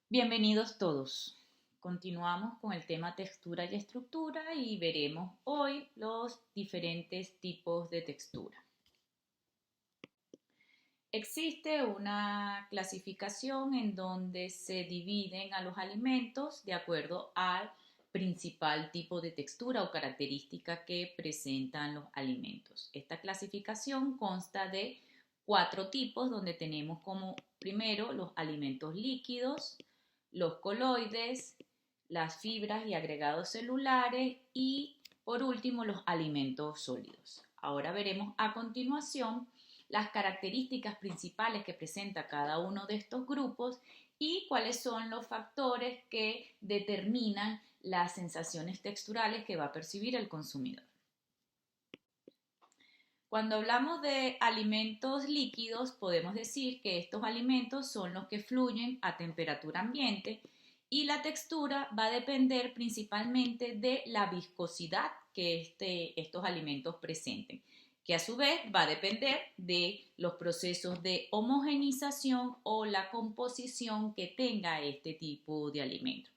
Bienvenidos todos. Continuamos con el tema textura y estructura y veremos hoy los diferentes tipos de textura. Existe una clasificación en donde se dividen a los alimentos de acuerdo al principal tipo de textura o característica que presentan los alimentos. Esta clasificación consta de 4 tipos donde tenemos como primero los alimentos líquidos, los coloides, las fibras y agregados celulares y por último los alimentos sólidos. Ahora veremos a continuación las características principales que presenta cada uno de estos grupos y cuáles son los factores que determinan las sensaciones texturales que va a percibir el consumidor. Cuando hablamos de alimentos líquidos, podemos decir que estos alimentos son los que fluyen a temperatura ambiente y la textura va a depender principalmente de la viscosidad que estos alimentos presenten, que a su vez va a depender de los procesos de homogeneización o la composición que tenga este tipo de alimento.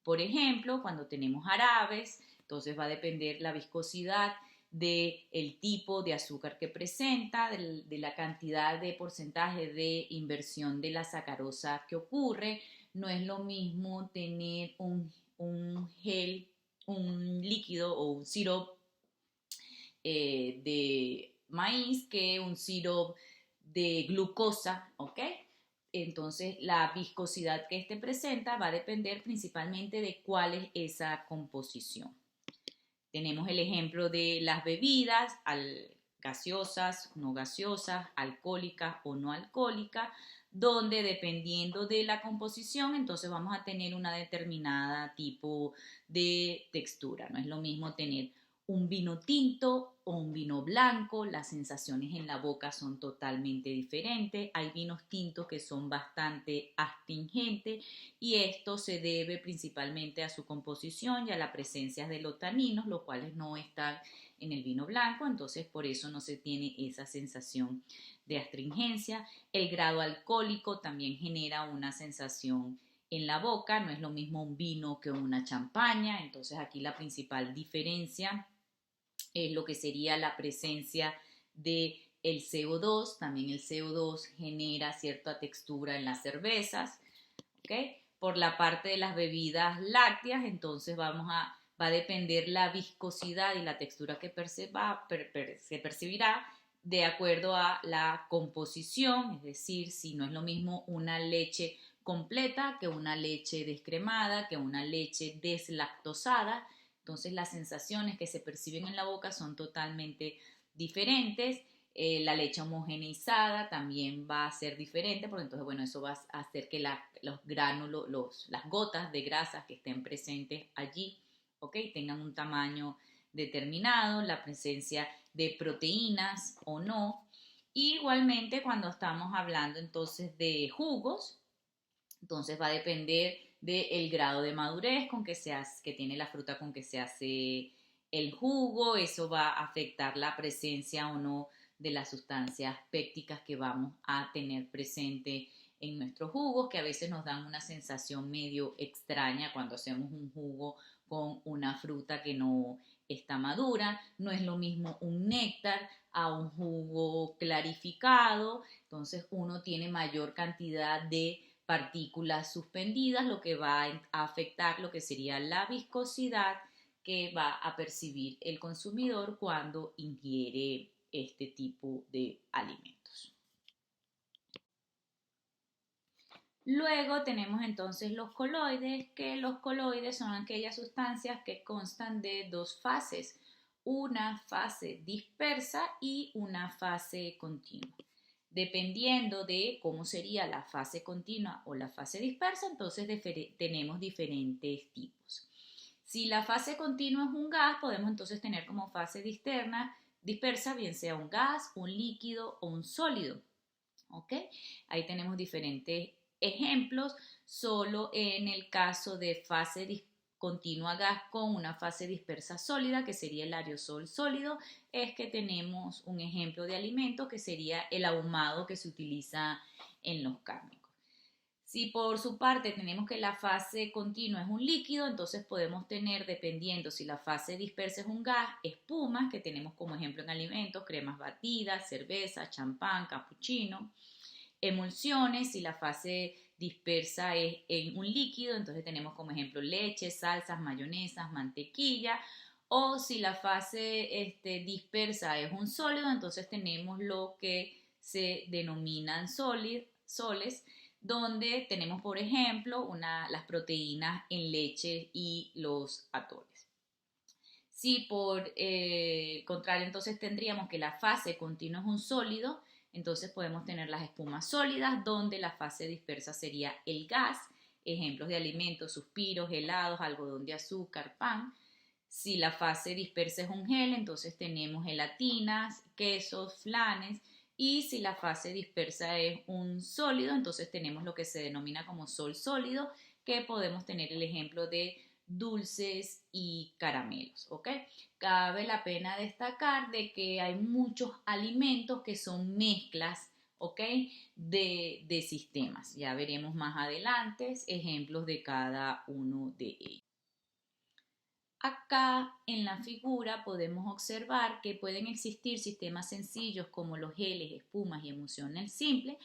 Por ejemplo, cuando tenemos jarabes, entonces va a depender la viscosidad del tipo de azúcar que presenta, de la cantidad de porcentaje de inversión de la sacarosa que ocurre. No es lo mismo tener un gel, un líquido o un sirope de maíz que un sirope de glucosa, ¿ok? Entonces, la viscosidad que este presenta va a depender principalmente de cuál es esa composición. Tenemos el ejemplo de las bebidas, gaseosas, no gaseosas, alcohólicas o no alcohólicas, donde dependiendo de la composición, entonces vamos a tener una determinada tipo de textura. No es lo mismo tener un vino tinto o un vino blanco, las sensaciones en la boca son totalmente diferentes. Hay vinos tintos que son bastante astringentes y esto se debe principalmente a su composición y a la presencia de los taninos, los cuales no están en el vino blanco, entonces por eso no se tiene esa sensación de astringencia. El grado alcohólico también genera una sensación en la boca, no es lo mismo un vino que una champaña, entonces aquí la principal diferencia es lo que sería la presencia de el CO2, también el CO2 genera cierta textura en las cervezas, ¿ok? Por la parte de las bebidas lácteas, entonces va a depender la viscosidad y la textura que se percibirá de acuerdo a la composición, es decir, si no es lo mismo una leche completa que una leche descremada, que una leche deslactosada, entonces las sensaciones que se perciben en la boca son totalmente diferentes. La leche homogeneizada también va a ser diferente, porque entonces, bueno, eso va a hacer que los gránulos, las gotas de grasas que estén presentes allí, ¿ok? Tengan un tamaño determinado, la presencia de proteínas o no. Y igualmente cuando estamos hablando entonces de jugos, entonces va a depender del grado de madurez que tiene la fruta con que se hace el jugo, eso va a afectar la presencia o no de las sustancias pépticas que vamos a tener presente en nuestros jugos, que a veces nos dan una sensación medio extraña cuando hacemos un jugo con una fruta que no está madura. No es lo mismo un néctar a un jugo clarificado, entonces uno tiene mayor cantidad de partículas suspendidas, lo que va a afectar lo que sería la viscosidad que va a percibir el consumidor cuando ingiere este tipo de alimentos. Luego tenemos entonces los coloides, que los coloides son aquellas sustancias que constan de dos fases, una fase dispersa y una fase continua. Dependiendo de cómo sería la fase continua o la fase dispersa, entonces tenemos diferentes tipos. Si la fase continua es un gas, podemos entonces tener como fase dispersa, bien sea un gas, un líquido o un sólido. ¿Ok? Ahí tenemos diferentes ejemplos, solo en el caso de fase continua gas con una fase dispersa sólida, que sería el aerosol sólido, es que tenemos un ejemplo de alimento que sería el ahumado que se utiliza en los cárnicos. Si por su parte tenemos que la fase continua es un líquido, entonces podemos tener, dependiendo si la fase dispersa es un gas, espumas, que tenemos como ejemplo en alimentos, cremas batidas, cerveza, champán, capuchino. Emulsiones, si la fase dispersa es en un líquido, entonces tenemos como ejemplo leche, salsas, mayonesas, mantequilla. O si la fase dispersa es un sólido, entonces tenemos lo que se denominan soles, donde tenemos, por ejemplo, las proteínas en leche y los atoles. Si por contrario, entonces tendríamos que la fase continua es un sólido, entonces podemos tener las espumas sólidas, donde la fase dispersa sería el gas, ejemplos de alimentos, suspiros, helados, algodón de azúcar, pan. Si la fase dispersa es un gel, entonces tenemos gelatinas, quesos, flanes. Y si la fase dispersa es un sólido, entonces tenemos lo que se denomina como sol sólido, que podemos tener el ejemplo de dulces y caramelos, ¿ok? Cabe la pena destacar de que hay muchos alimentos que son mezclas, ¿ok? De sistemas. Ya veremos más adelante ejemplos de cada uno de ellos. Acá en la figura podemos observar que pueden existir sistemas sencillos como los geles, espumas y emulsiones simples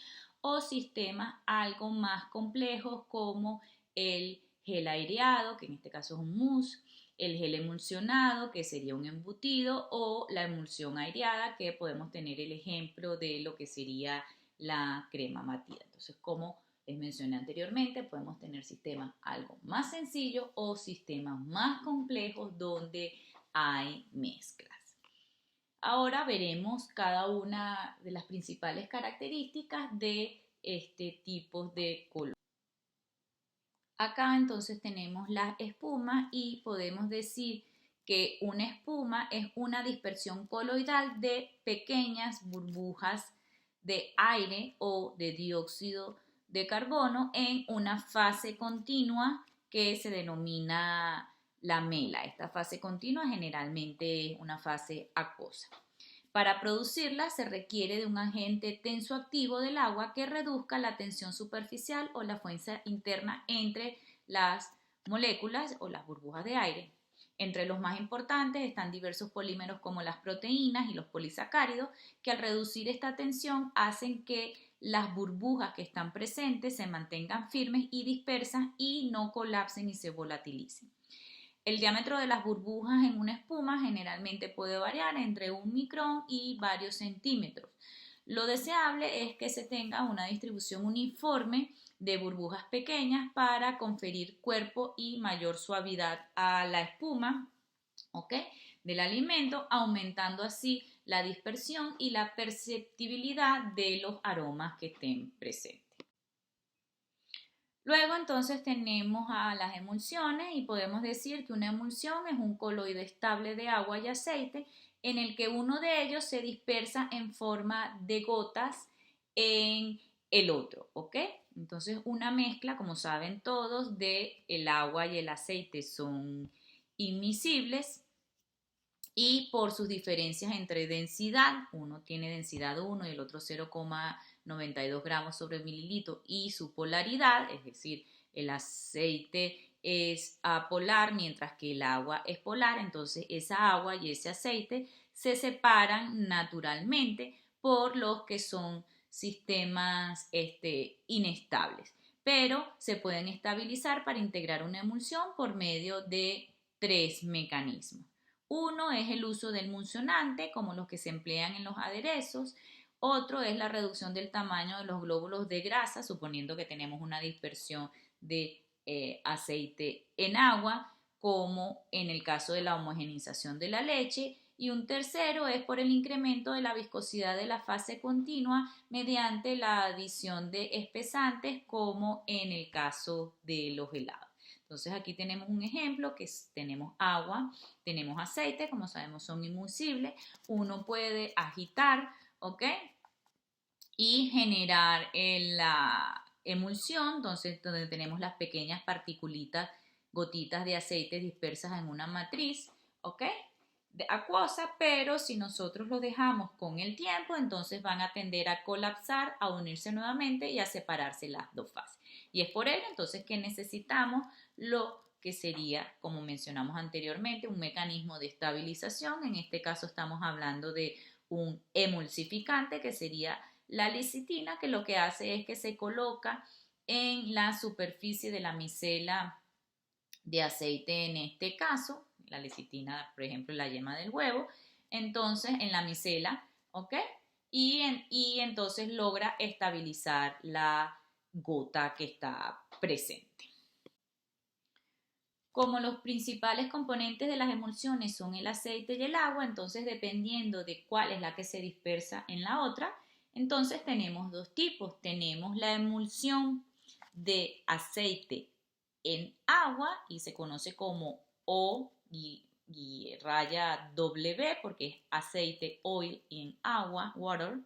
o sistemas algo más complejos como el gel aireado, que en este caso es un mousse, el gel emulsionado, que sería un embutido, o la emulsión aireada, que podemos tener el ejemplo de lo que sería la crema batida. Entonces, como les mencioné anteriormente, podemos tener sistemas algo más sencillos o sistemas más complejos donde hay mezclas. Ahora veremos cada una de las principales características de este tipo de color. Acá entonces tenemos las espumas y podemos decir que una espuma es una dispersión coloidal de pequeñas burbujas de aire o de dióxido de carbono en una fase continua que se denomina la mela. Esta fase continua generalmente es una fase acuosa. Para producirla se requiere de un agente tensoactivo del agua que reduzca la tensión superficial o la fuerza interna entre las moléculas o las burbujas de aire. Entre los más importantes están diversos polímeros como las proteínas y los polisacáridos, que al reducir esta tensión hacen que las burbujas que están presentes se mantengan firmes y dispersas y no colapsen y se volatilicen. El diámetro de las burbujas en una espuma generalmente puede variar entre 1 micrón y varios centímetros. Lo deseable es que se tenga una distribución uniforme de burbujas pequeñas para conferir cuerpo y mayor suavidad a la espuma, ¿ok?, del alimento, aumentando así la dispersión y la perceptibilidad de los aromas que estén presentes. Luego entonces tenemos a las emulsiones y podemos decir que una emulsión es un coloide estable de agua y aceite en el que uno de ellos se dispersa en forma de gotas en el otro, ¿ok? Entonces una mezcla, como saben todos, de el agua y el aceite son inmiscibles y por sus diferencias entre densidad, uno tiene densidad 1 y el otro 0,92 gramos sobre mililitro, y su polaridad, es decir, el aceite es apolar mientras que el agua es polar, entonces esa agua y ese aceite se separan naturalmente por los que son sistemas inestables, pero se pueden estabilizar para integrar una emulsión por medio de 3 mecanismos. Uno es el uso del emulsionante, como los que se emplean en los aderezos. Otro es la reducción del tamaño de los glóbulos de grasa, suponiendo que tenemos una dispersión de aceite en agua, como en el caso de la homogeneización de la leche. Y un tercero es por el incremento de la viscosidad de la fase continua mediante la adición de espesantes, como en el caso de los helados. Entonces aquí tenemos un ejemplo que tenemos agua, tenemos aceite, como sabemos son inmusibles. Uno puede agitar, ¿ok?, y generar la emulsión, entonces donde tenemos las pequeñas particulitas, gotitas de aceite dispersas en una matriz, ¿ok?, de acuosa, pero si nosotros lo dejamos con el tiempo, entonces van a tender a colapsar, a unirse nuevamente y a separarse las dos fases. Y es por ello entonces que necesitamos lo que sería, como mencionamos anteriormente, un mecanismo de estabilización. En este caso estamos hablando de un emulsificante que sería la lecitina, que lo que hace es que se coloca en la superficie de la micela de aceite, en este caso, la lecitina, por ejemplo, la yema del huevo, entonces en la micela, ¿ok? Y entonces logra estabilizar la gota que está presente. Como los principales componentes de las emulsiones son el aceite y el agua, entonces dependiendo de cuál es la que se dispersa en la otra, entonces tenemos dos tipos. Tenemos la emulsión de aceite en agua y se conoce como O y raya W porque es aceite, oil y en agua, water.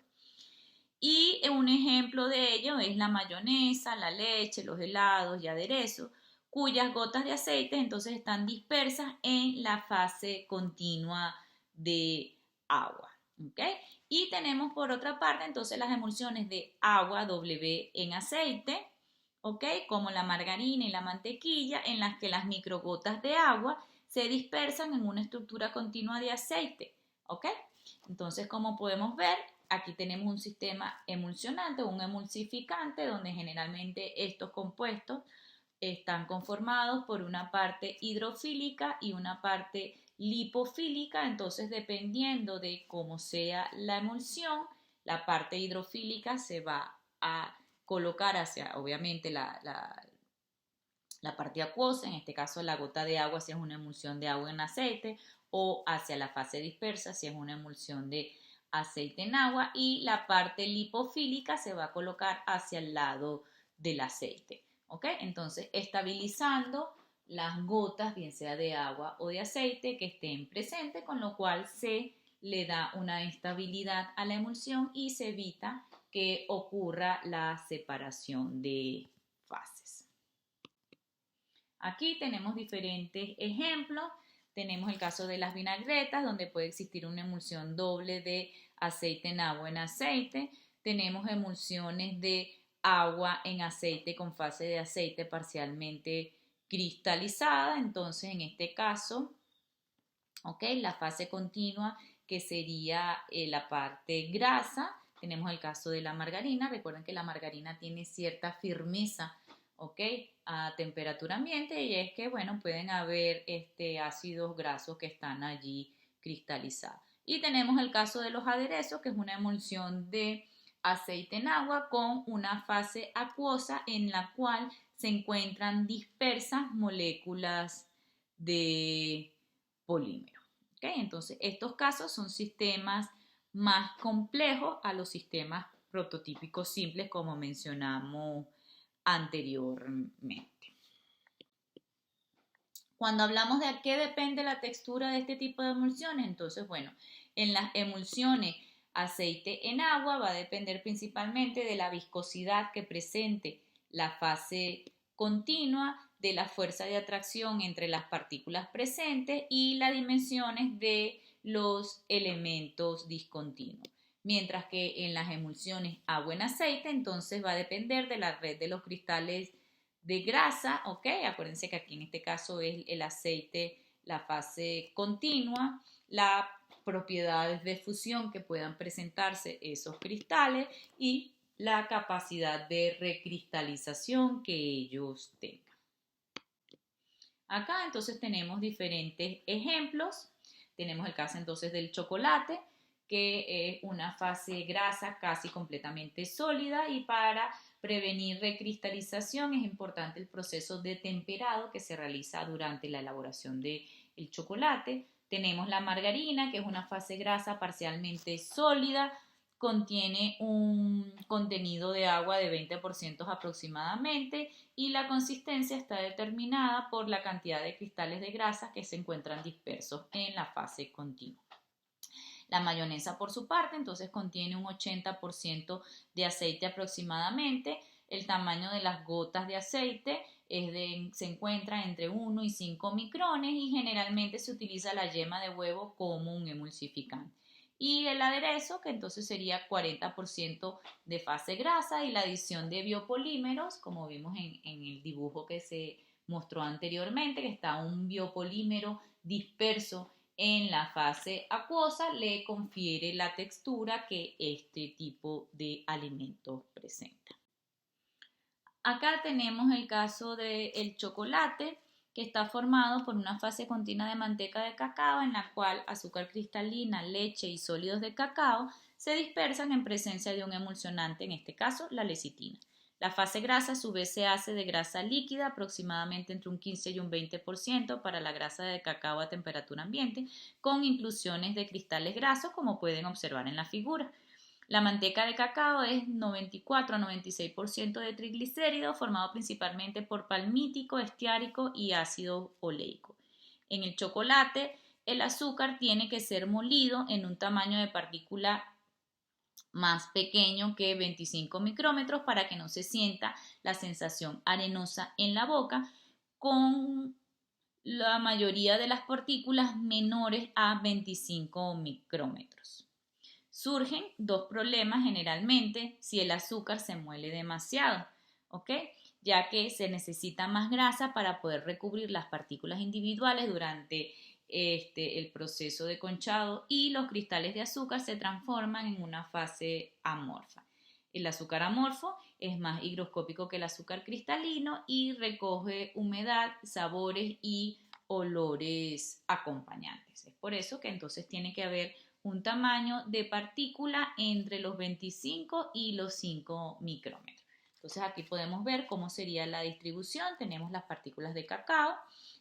Y un ejemplo de ello es la mayonesa, la leche, los helados y aderezos, cuyas gotas de aceite entonces están dispersas en la fase continua de agua. ¿Okay? Y tenemos por otra parte entonces las emulsiones de agua W en aceite, ¿okay? Como la margarina y la mantequilla, en las que las microgotas de agua se dispersan en una estructura continua de aceite. ¿Okay? Entonces, como podemos ver, aquí tenemos un sistema emulsionante o un emulsificante donde generalmente estos compuestos están conformados por una parte hidrofílica y una parte lipofílica. Entonces, dependiendo de cómo sea la emulsión, la parte hidrofílica se va a colocar hacia, obviamente, la parte acuosa, en este caso la gota de agua si es una emulsión de agua en aceite, o hacia la fase dispersa si es una emulsión de aceite en agua, y la parte lipofílica se va a colocar hacia el lado del aceite. ¿Ok? Entonces, estabilizando las gotas, bien sea de agua o de aceite, que estén presentes, con lo cual se le da una estabilidad a la emulsión y se evita que ocurra la separación de fases. Aquí tenemos diferentes ejemplos. Tenemos el caso de las vinagretas, donde puede existir una emulsión doble de aceite en agua en aceite. Tenemos emulsiones de agua en aceite con fase de aceite parcialmente cristalizada. Entonces, en este caso, ¿okay? La fase continua, que sería la parte grasa. Tenemos el caso de la margarina. Recuerden que la margarina tiene cierta firmeza, ¿ok? A temperatura ambiente, y es que, bueno, pueden haber ácidos grasos que están allí cristalizados. Y tenemos el caso de los aderezos, que es una emulsión de aceite en agua con una fase acuosa en la cual se encuentran dispersas moléculas de polímero. ¿Okay? Entonces, estos casos son sistemas más complejos a los sistemas prototípicos simples, como mencionamos anteriormente. Cuando hablamos de a qué depende la textura de este tipo de emulsiones, entonces, bueno, en las emulsiones aceite en agua va a depender principalmente de la viscosidad que presente la fase continua, de la fuerza de atracción entre las partículas presentes y las dimensiones de los elementos discontinuos. Mientras que en las emulsiones agua en aceite, entonces va a depender de la red de los cristales de grasa, ¿ok? Acuérdense que aquí en este caso es el aceite, la fase continua, las propiedades de fusión que puedan presentarse esos cristales y la capacidad de recristalización que ellos tengan. Acá entonces tenemos diferentes ejemplos. Tenemos el caso entonces del chocolate, que es una fase grasa casi completamente sólida, y para prevenir recristalización es importante el proceso de temperado que se realiza durante la elaboración del chocolate. Tenemos la margarina, que es una fase grasa parcialmente sólida, contiene un contenido de agua de 20% aproximadamente, y la consistencia está determinada por la cantidad de cristales de grasa que se encuentran dispersos en la fase continua. La mayonesa, por su parte, entonces contiene un 80% de aceite aproximadamente. El tamaño de las gotas de aceite se encuentra entre 1 y 5 micrones, y generalmente se utiliza la yema de huevo como un emulsificante. y el aderezo, que entonces sería 40% de fase grasa, y la adición de biopolímeros, como vimos en el dibujo que se mostró anteriormente, que está un biopolímero disperso en la fase acuosa, le confiere la textura que este tipo de alimentos presenta. Acá tenemos el caso del chocolate, que está formado por una fase continua de manteca de cacao en la cual azúcar cristalina, leche y sólidos de cacao se dispersan en presencia de un emulsionante, en este caso la lecitina. La fase grasa a su vez se hace de grasa líquida, aproximadamente entre un 15 y un 20% para la grasa de cacao a temperatura ambiente, con inclusiones de cristales grasos, como pueden observar en la figura. La manteca de cacao es 94 a 96% de triglicéridos, formado principalmente por palmítico, estiárico y ácido oleico. En el chocolate, el azúcar tiene que ser molido en un tamaño de partícula más pequeño que 25 micrómetros para que no se sienta la sensación arenosa en la boca, con la mayoría de las partículas menores a 25 micrómetros. Surgen dos problemas generalmente si el azúcar se muele demasiado, ¿ok? Ya que se necesita más grasa para poder recubrir las partículas individuales durante el proceso de conchado, y los cristales de azúcar se transforman en una fase amorfa. El azúcar amorfo es más higroscópico que el azúcar cristalino y recoge humedad, sabores y olores acompañantes. Es por eso que entonces tiene que haber un tamaño de partícula entre los 25 y los 5 micrómetros. Entonces aquí podemos ver cómo sería la distribución. Tenemos las partículas de cacao,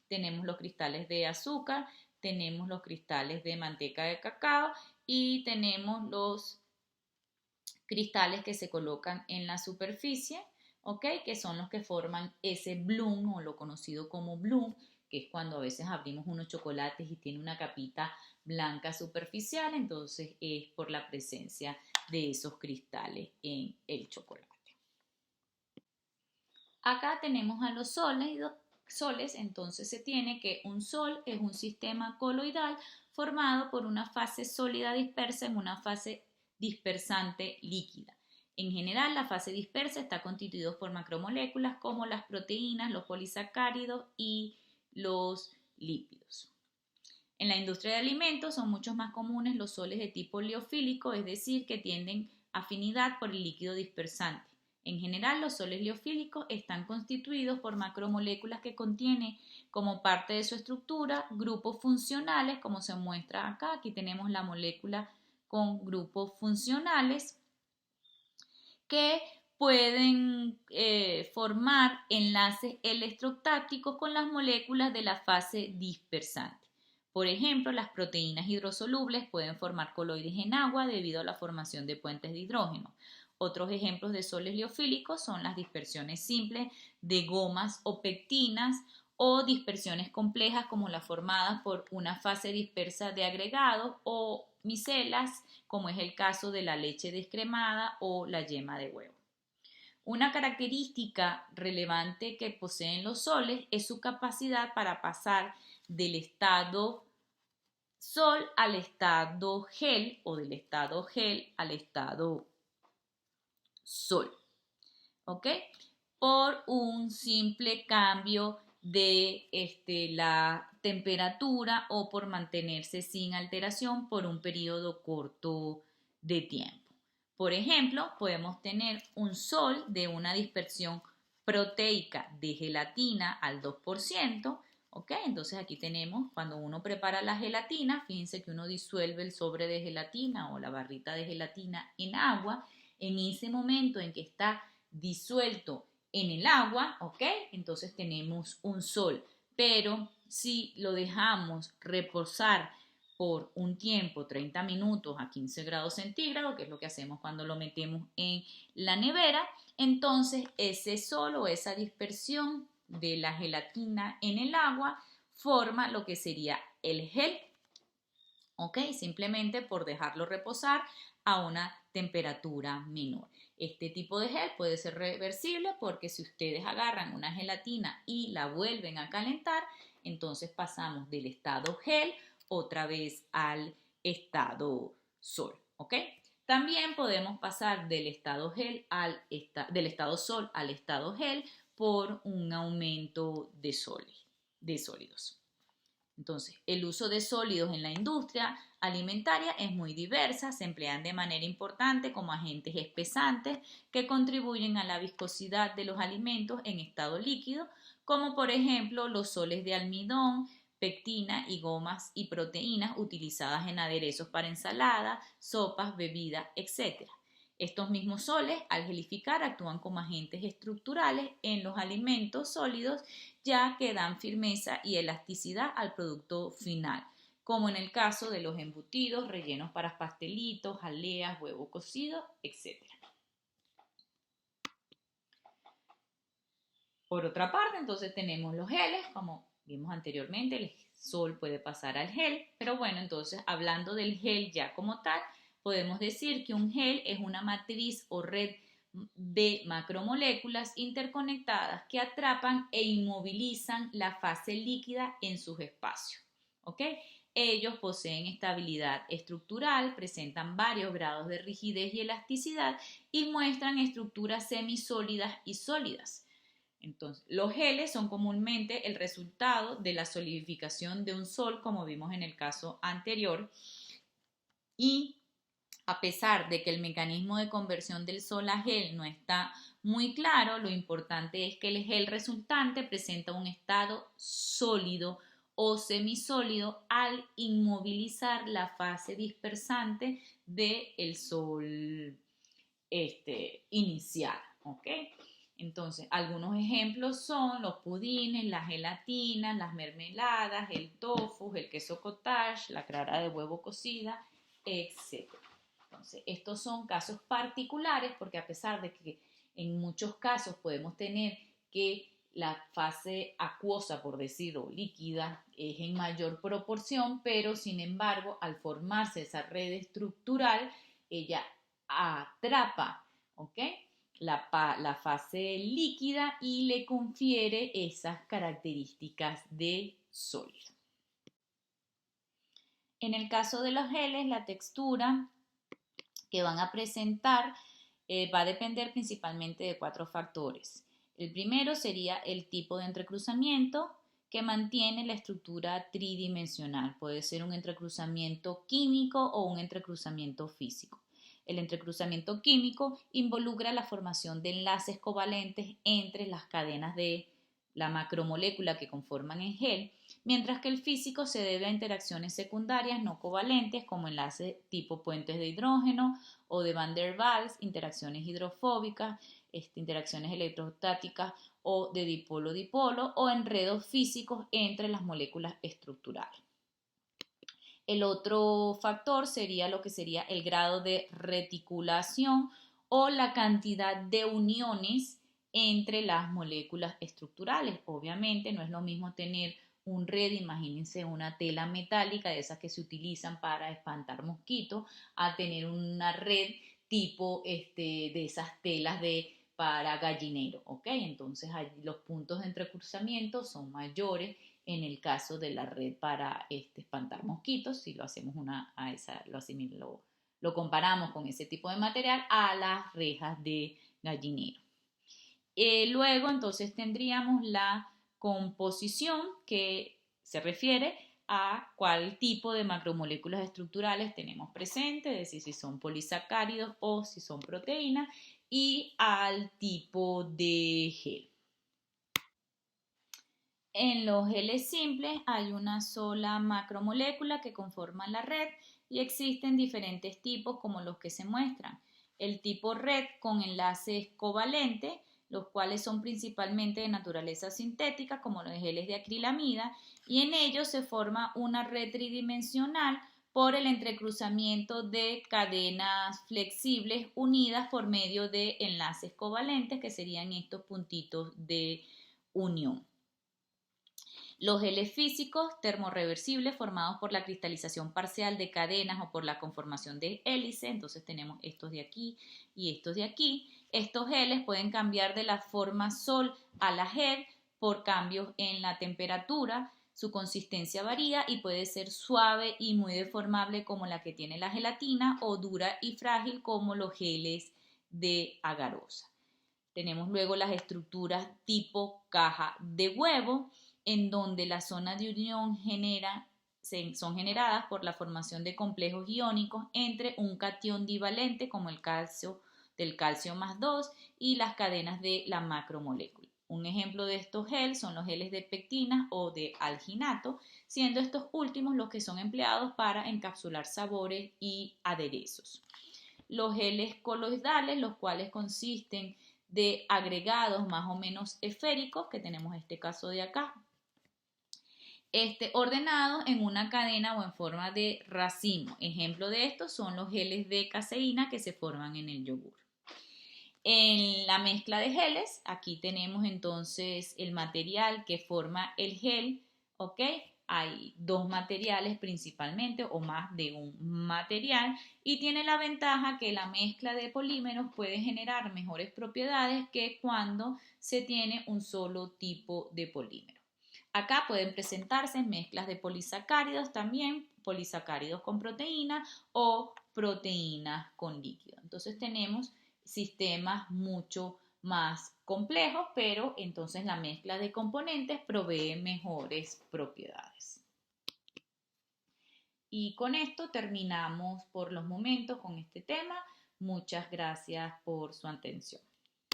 tenemos los cristales de azúcar, tenemos los cristales de manteca de cacao y tenemos los cristales que se colocan en la superficie, ¿ok? Que son los que forman ese bloom, o lo conocido como bloom, que es cuando a veces abrimos unos chocolates y tiene una capita blanca superficial, entonces es por la presencia de esos cristales en el chocolate. Acá tenemos a los soles, entonces se tiene que un sol es un sistema coloidal formado por una fase sólida dispersa en una fase dispersante líquida. En general, la fase dispersa está constituida por macromoléculas como las proteínas, los polisacáridos y los lípidos. En la industria de alimentos son muchos más comunes los soles de tipo liofílico, es decir, que tienden afinidad por el líquido dispersante. En general, los soles liofílicos están constituidos por macromoléculas que contienen como parte de su estructura grupos funcionales, como se muestra acá. Aquí tenemos la molécula con grupos funcionales que pueden formar enlaces electrostáticos con las moléculas de la fase dispersante. Por ejemplo, las proteínas hidrosolubles pueden formar coloides en agua debido a la formación de puentes de hidrógeno. Otros ejemplos de soles liofílicos son las dispersiones simples de gomas o pectinas, o dispersiones complejas como las formadas por una fase dispersa de agregados o micelas, como es el caso de la leche descremada o la yema de huevo. Una característica relevante que poseen los soles es su capacidad para pasar del estado sol al estado gel, o del estado gel al estado sol, ¿ok? Por un simple cambio de la temperatura, o por mantenerse sin alteración por un periodo corto de tiempo. Por ejemplo, podemos tener un sol de una dispersión proteica de gelatina al 2%, ¿ok? Entonces aquí tenemos, cuando uno prepara la gelatina, fíjense que uno disuelve el sobre de gelatina o la barrita de gelatina en agua. En ese momento en que está disuelto en el agua, ¿ok? Entonces tenemos un sol. Pero si lo dejamos reposar por un tiempo, 30 minutos a 15 grados centígrados, que es lo que hacemos cuando lo metemos en la nevera, entonces ese sol o esa dispersión de la gelatina en el agua forma lo que sería el gel, ¿ok? Simplemente por dejarlo reposar a una temperatura menor. Este tipo de gel puede ser reversible, porque si ustedes agarran una gelatina y la vuelven a calentar, entonces pasamos del estado gel otra vez al estado sol, ¿ok? También podemos pasar del estado sol al estado gel por un aumento de sólidos. Entonces, el uso de sólidos en la industria alimentaria es muy diversa, se emplean de manera importante como agentes espesantes que contribuyen a la viscosidad de los alimentos en estado líquido, como por ejemplo los soles de almidón, pectina y gomas y proteínas utilizadas en aderezos para ensalada, sopas, bebidas, etc. Estos mismos soles, al gelificar, actúan como agentes estructurales en los alimentos sólidos, ya que dan firmeza y elasticidad al producto final, como en el caso de los embutidos, rellenos para pastelitos, jaleas, huevo cocido, etc. Por otra parte, entonces tenemos los geles, como vimos anteriormente, el sol puede pasar al gel, pero bueno, entonces hablando del gel ya como tal, podemos decir que un gel es una matriz o red de macromoléculas interconectadas que atrapan e inmovilizan la fase líquida en sus espacios. ¿Ok? Ellos poseen estabilidad estructural, presentan varios grados de rigidez y elasticidad y muestran estructuras semisólidas y sólidas. Entonces, los geles son comúnmente el resultado de la solidificación de un sol, como vimos en el caso anterior, y a pesar de que el mecanismo de conversión del sol a gel no está muy claro, lo importante es que el gel resultante presenta un estado sólido o semisólido al inmovilizar la fase dispersante del sol inicial, ¿ok? Entonces, algunos ejemplos son los pudines, las gelatinas, las mermeladas, el tofu, el queso cottage, la clara de huevo cocida, etc. Entonces, estos son casos particulares porque a pesar de que en muchos casos podemos tener que la fase acuosa, por decirlo, líquida, es en mayor proporción, pero sin embargo, al formarse esa red estructural, ella atrapa, ¿ok? La fase líquida y le confiere esas características de sólido. En el caso de los geles, la textura que van a presentar va a depender principalmente de 4 factores. El primero sería el tipo de entrecruzamiento que mantiene la estructura tridimensional. Puede ser un entrecruzamiento químico o un entrecruzamiento físico. El entrecruzamiento químico involucra la formación de enlaces covalentes entre las cadenas de la macromolécula que conforman el gel, mientras que el físico se debe a interacciones secundarias no covalentes como enlaces tipo puentes de hidrógeno o de Van der Waals, interacciones hidrofóbicas, interacciones electrostáticas o de dipolo-dipolo o enredos físicos entre las moléculas estructurales. El otro factor sería lo que sería el grado de reticulación o la cantidad de uniones entre las moléculas estructurales. Obviamente no es lo mismo tener un red, imagínense una tela metálica de esas que se utilizan para espantar mosquitos, a tener una red tipo de esas telas para gallinero, ¿ok? Entonces los puntos de entrecruzamiento son mayores en el caso de la red para espantar mosquitos, si lo hacemos lo comparamos con ese tipo de material a las rejas de gallinero. Luego entonces tendríamos la composición que se refiere a cuál tipo de macromoléculas estructurales tenemos presentes, es decir, si son polisacáridos o si son proteínas, y al tipo de gel. En los geles simples hay una sola macromolécula que conforma la red y existen diferentes tipos como los que se muestran. El tipo red con enlaces covalentes, los cuales son principalmente de naturaleza sintética, como los geles de acrilamida, y en ellos se forma una red tridimensional por el entrecruzamiento de cadenas flexibles unidas por medio de enlaces covalentes, que serían estos puntitos de unión. Los geles físicos termorreversibles formados por la cristalización parcial de cadenas o por la conformación de hélice, entonces tenemos estos de aquí y estos de aquí. Estos geles pueden cambiar de la forma sol a la gel por cambios en la temperatura, Su consistencia varía y puede ser suave y muy deformable como la que tiene la gelatina o dura y frágil como los geles de agarosa. Tenemos luego las estructuras tipo caja de huevo, en donde la zona de unión son generadas por la formación de complejos iónicos entre un catión divalente como el calcio del calcio más 2 y las cadenas de la macromolécula. Un ejemplo de estos geles son los geles de pectina o de alginato, siendo estos últimos los que son empleados para encapsular sabores y aderezos. Los geles coloidales, los cuales consisten de agregados más o menos esféricos, que tenemos este caso de acá, ordenados en una cadena o en forma de racimo. Ejemplo de estos son los geles de caseína que se forman en el yogur. En la mezcla de geles, aquí tenemos entonces el material que forma el gel, ¿ok? Hay dos materiales principalmente o más de un material y tiene la ventaja que la mezcla de polímeros puede generar mejores propiedades que cuando se tiene un solo tipo de polímero. Acá pueden presentarse mezclas de polisacáridos también, polisacáridos con proteína o proteínas con líquido. Entonces tenemos sistemas mucho más complejos, pero entonces la mezcla de componentes provee mejores propiedades. Y con esto terminamos por los momentos con este tema. Muchas gracias por su atención.